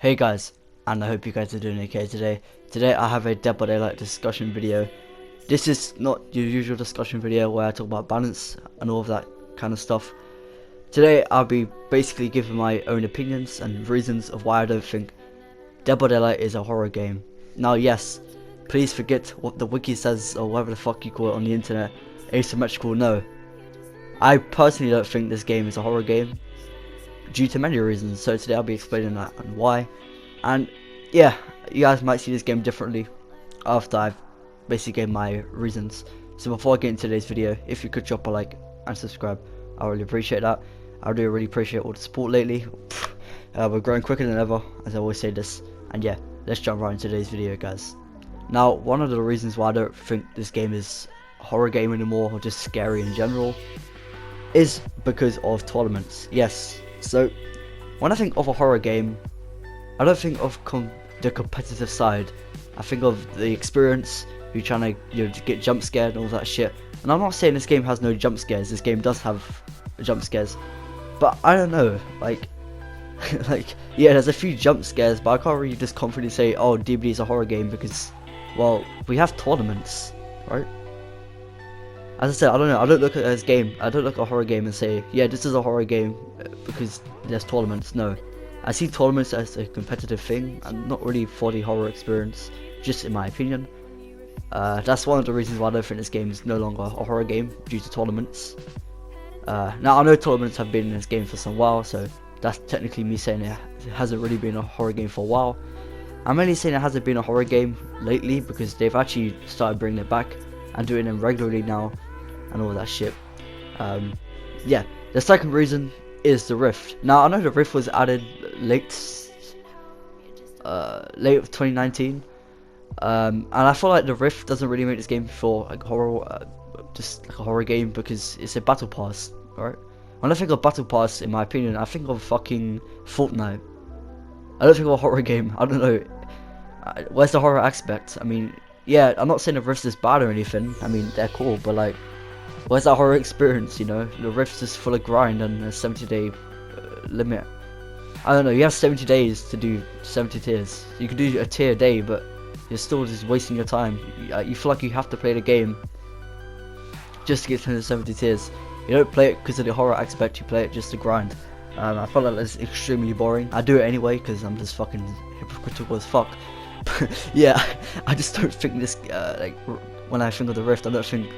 Hey guys, and I hope you guys are doing okay today. Today I have a Dead by Daylight discussion video. This is not your usual discussion video where I talk about balance and all of that kind of stuff. Today I'll be basically giving my own opinions and reasons of why I don't think Dead by Daylight is a horror game. Now yes, please forget what the wiki says or whatever the fuck you call it on the internet. Asymmetrical, no. I personally don't think this game is a horror game, due to many reasons, so today I'll be explaining that and why. And yeah, you guys might see this game differently after I've basically gave my reasons. So before I get into today's video, if you could drop a like and subscribe, I really appreciate that. I do really appreciate all the support lately. We're growing quicker than ever, as I always say this. And yeah, let's jump right into today's video, guys. Now, one of the reasons why I don't think this game is a horror game anymore, or just scary in general, is because of tournaments. Yes, so when I think of a horror game, I don't think of the competitive side. I think of the experience, you trying to get jump scared and all that shit. And I'm not saying this game has no jump scares. This game does have jump scares, but I don't know, like yeah, there's a few jump scares, but I can't really just confidently say, oh, DBD is a horror game, because, well, we have tournaments, right? As I said, I don't know, I don't look at this game, I don't look at a horror game and say, yeah, this is a horror game because there's tournaments. No, I see tournaments as a competitive thing and not really for the horror experience, just in my opinion. That's one of the reasons why I don't think this game is no longer a horror game, due to tournaments. Now, I know tournaments have been in this game for some while, so that's technically me saying it hasn't really been a horror game for a while. I'm only saying it hasn't been a horror game lately because they've actually started bringing it back and doing them regularly now and all that shit. Yeah, the second reason is the Rift. Now, I know the Rift was added late of 2019, and I feel like the Rift doesn't really make this game feel like horror, just like a horror game, because it's a battle pass, right? When I think of battle pass, in my opinion, I think of fucking Fortnite. I don't think of a horror game. I don't know. Where's the horror aspect? I mean, yeah, I'm not saying the Rift is bad or anything. I mean, they're cool, but like, where's that horror experience, you know? The Rift is full of grind and a 70-day limit. I don't know, you have 70 days to do 70 tiers. You can do a tier a day, but you're still just wasting your time. You feel like you have to play the game just to get to the 70 tiers. You don't play it because of the horror aspect, you play it just to grind. I feel like that's extremely boring. I do it anyway because I'm just fucking hypocritical as fuck. Yeah, I just don't think this, like, when I think of the Rift, I don't think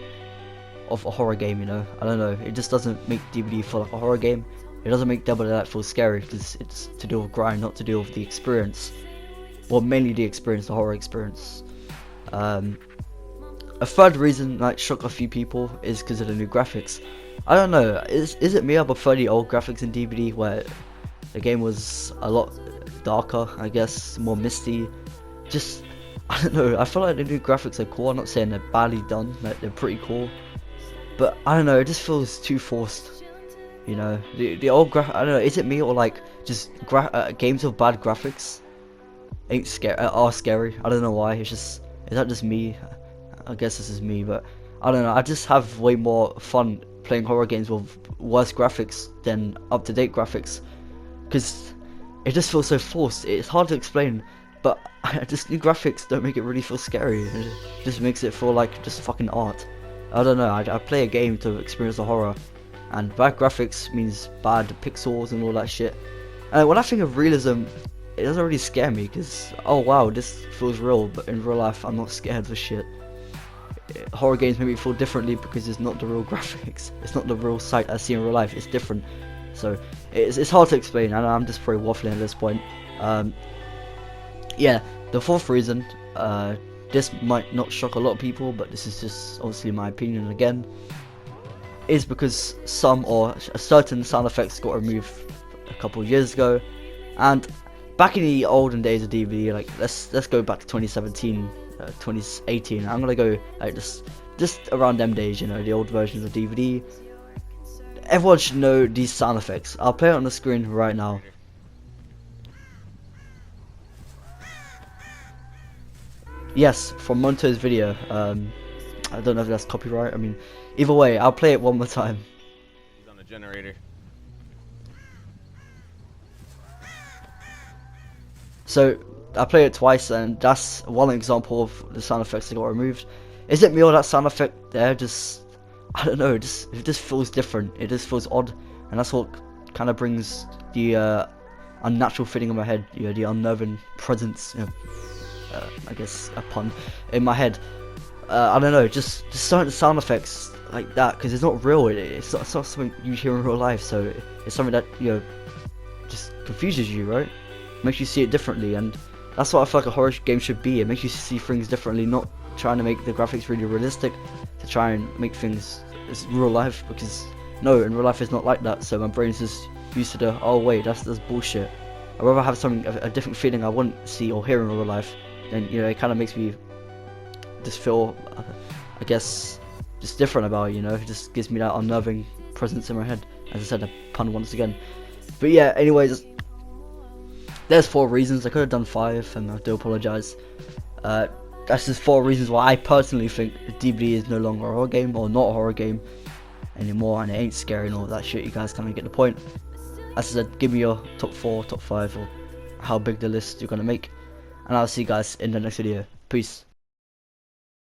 of a horror game, you know. I don't know, it just doesn't make DBD feel like a horror game. It doesn't make Dead by Daylight feel scary, because it's to do with grind, not to do with the experience. Well, mainly the experience, the horror experience. A third reason that shook a few people is because of the new graphics. I don't know, is it me, I prefer the old graphics in DBD where the game was a lot darker, I guess, more misty. Just, I don't know, I feel like the new graphics are cool. I'm not saying they're badly done, like, they're pretty cool, but I don't know, it just feels too forced, you know. The old I don't know, is it me, or like, just games with bad graphics ain't scary, are scary. I don't know why, it's just, is that just me? I guess this is me, but I don't know, I just have way more fun playing horror games with worse graphics than up-to-date graphics, because it just feels so forced. It's hard to explain, but just new graphics don't make it really feel scary. It just makes it feel like just fucking art. I don't know, I play a game to experience the horror, and bad graphics means bad pixels and all that shit. And when I think of realism, it doesn't really scare me, because, oh wow, this feels real, but in real life I'm not scared of shit. Horror games make me feel differently because it's not the real graphics, it's not the real sight I see in real life, it's different. So it's hard to explain, and I'm just probably waffling at this point. Yeah, the fourth reason, this might not shock a lot of people, but this is just obviously my opinion again, is because certain sound effects got removed a couple of years ago. And back in the olden days of DBD, like, let's go back to 2017, 2018. I'm gonna go like just around them days, you know, the old versions of DBD. Everyone should know these sound effects. I'll play it on the screen right now. Yes, from Monto's video. I don't know if that's copyright. I mean, either way, I'll play it one more time. He's on the generator. So I played it twice, and that's one example of the sound effects that got removed. Is it me or that sound effect there just, I don't know, it just feels different. It just feels odd, and that's what kind of brings the unnatural feeling in my head, you know, the unnerving presence, you know, I guess a pun, in my head. I don't know, just certain sound effects like that, because it's not real. It's not something you hear in real life, so it's something that, you know, just confuses you, right? Makes you see it differently, and that's what I feel like a horror game should be. It makes you see things differently, not trying to make the graphics really realistic, to try and make things as real life, because no, in real life it's not like that. So my brain's just used to the, oh wait, that's bullshit. I'd rather have something, a different feeling I wouldn't see or hear in real life, and you know, it kind of makes me just feel, I guess, just different about it, you know. It just gives me that unnerving presence in my head. As I said, a pun once again. But yeah, anyways, there's 4 reasons. I could have done 5, and I do apologise. That's just 4 reasons why I personally think DBD is no longer a horror game, or not a horror game anymore, and it ain't scary and all that shit. You guys kind of get the point. As I said, give me your top 4, top 5, or how big the list you're gonna make, and I'll see you guys in the next video. Peace.